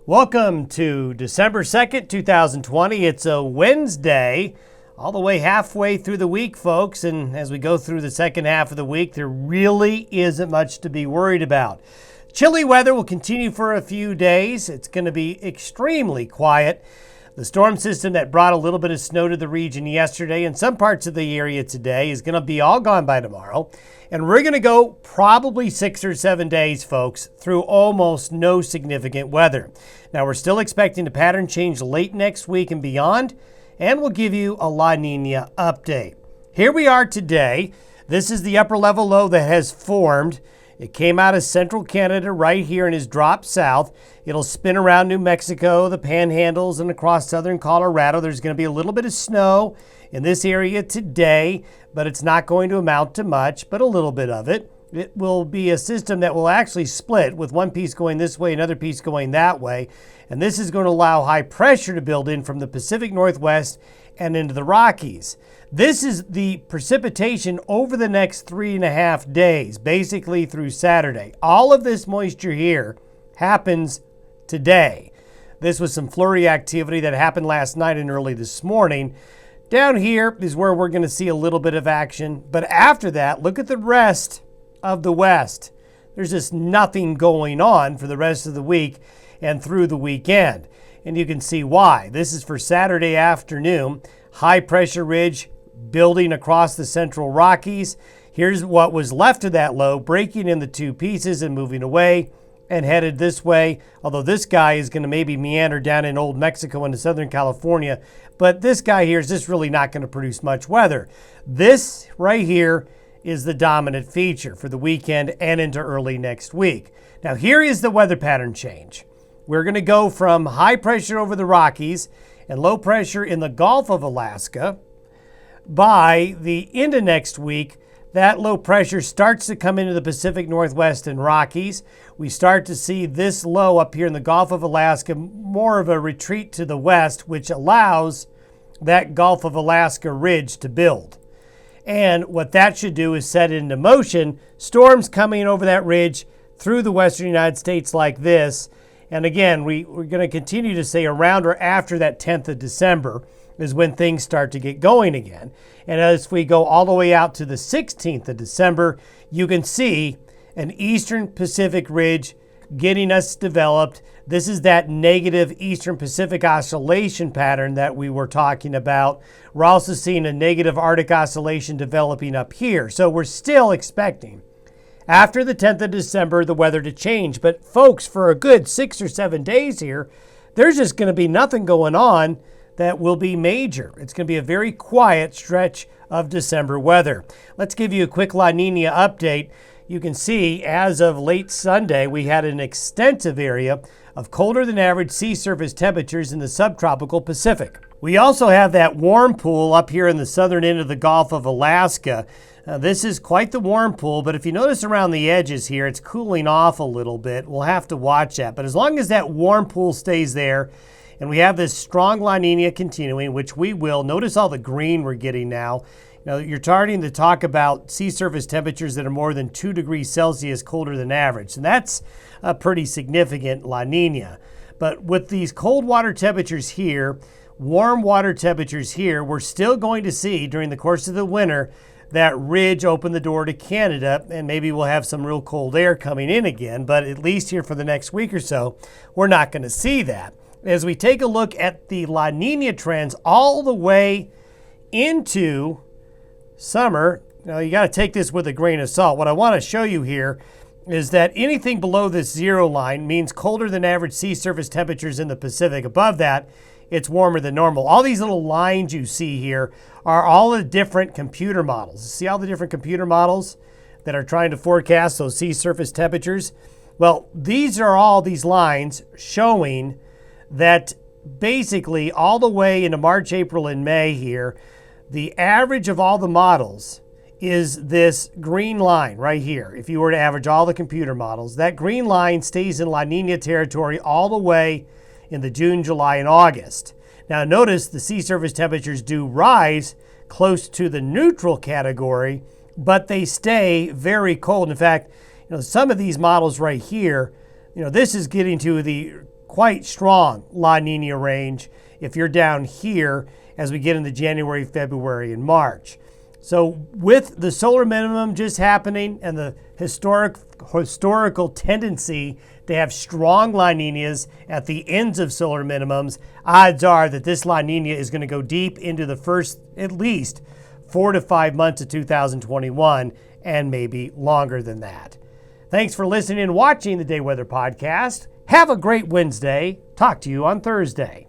Welcome to December 2nd, 2020. It's a Wednesday, all the way halfway through the week, folks. And as we go through the second half of the week, there really isn't much to be worried about. Chilly weather will continue for a few days. It's going to be extremely quiet. The storm system that brought a little bit of snow to the region yesterday and some parts of the area today is going to be all gone by tomorrow. And we're going to go probably 6 or 7 days, folks, through almost no significant weather. Now, we're still expecting a pattern change late next week and beyond, and we'll give you a La Nina update. Here we are today. This is the upper level low that has formed. It came out of central Canada right here and has dropped south. It'll spin around New Mexico, the Panhandles, and across southern Colorado. There's going to be a little bit of snow in this area today, but it's not going to amount to much, but a little bit of it. It will be a system that will actually split with one piece going this way, another piece going that way. And this is going to allow high pressure to build in from the Pacific Northwest and into the Rockies. This is the precipitation over the next 3.5 days, basically through Saturday. All of this moisture here happens today. This was some flurry activity that happened last night and early this morning. Down here is where we're going to see a little bit of action. But after that, look at the rest of the West. There's just nothing going on for the rest of the week and through the weekend. And you can see why. This is for Saturday afternoon. High pressure ridge building across the central Rockies. Here's what was left of that low, breaking into two pieces and moving away and headed this way. Although this guy is going to maybe meander down in Old Mexico into Southern California. But this guy here is just really not going to produce much weather. This right here is the dominant feature for the weekend and into early next week. Now here is the weather pattern change. We're going to go from high pressure over the Rockies and low pressure in the Gulf of Alaska. By the end of next week, that low pressure starts to come into the Pacific Northwest and Rockies. We start to see this low up here in the Gulf of Alaska, more of a retreat to the west, which allows that Gulf of Alaska ridge to build. And what that should do is set into motion storms coming over that ridge through the western United States like this. And again, we're going to continue to say around or after that 10th of December is when things start to get going again. And as we go all the way out to the 16th of December, you can see an eastern Pacific ridge getting us developed. This is that negative eastern Pacific oscillation pattern that we were talking about. We're also seeing a negative Arctic oscillation developing up here. So we're still expecting after the 10th of December, the weather to change. But folks, for a good 6 or 7 days here, there's just going to be nothing going on that will be major. It's going to be a very quiet stretch of December weather. Let's give you a quick La Nina update. You can see as of late Sunday, we had an extensive area of colder than average sea surface temperatures in the subtropical Pacific. We also have that warm pool up here in the southern end of the Gulf of Alaska. This is quite the warm pool, but if you notice around the edges here, it's cooling off a little bit. We'll have to watch that. But as long as that warm pool stays there, and we have this strong La Nina continuing, which we will. Notice all the green we're getting now. Now, you're starting to talk about sea surface temperatures that are more than 2 degrees Celsius colder than average. And that's a pretty significant La Nina. But with these cold water temperatures here, warm water temperatures here, we're still going to see during the course of the winter that ridge open the door to Canada, and maybe we'll have some real cold air coming in again. But at least here for the next week or so, we're not going to see that. As we take a look at the La Nina trends all the way into summer, now you got to take this with a grain of salt. What I want to show you here is that anything below this zero line means colder than average sea surface temperatures in the Pacific. Above that, it's warmer than normal. All these little lines you see here are all the different computer models. See all the different computer models that are trying to forecast those sea surface temperatures? Well, these are all these lines showing that basically all the way into March, April, and May here, the average of all the models is this green line right here. If you were to average all the computer models, that green line stays in La Nina territory all the way into June, July, and August. Now notice the sea surface temperatures do rise close to the neutral category, but they stay very cold. In fact, some of these models right here, this is getting to the quite strong La Nina range if you're down here as we get into January, February, and March. So with the solar minimum just happening and the historical tendency to have strong La Ninas at the ends of solar minimums, odds are that this La Nina is going to go deep into the first at least 4 to 5 months of 2021 and maybe longer than that. Thanks for listening and watching the Day Weather Podcast. Have a great Wednesday. Talk to you on Thursday.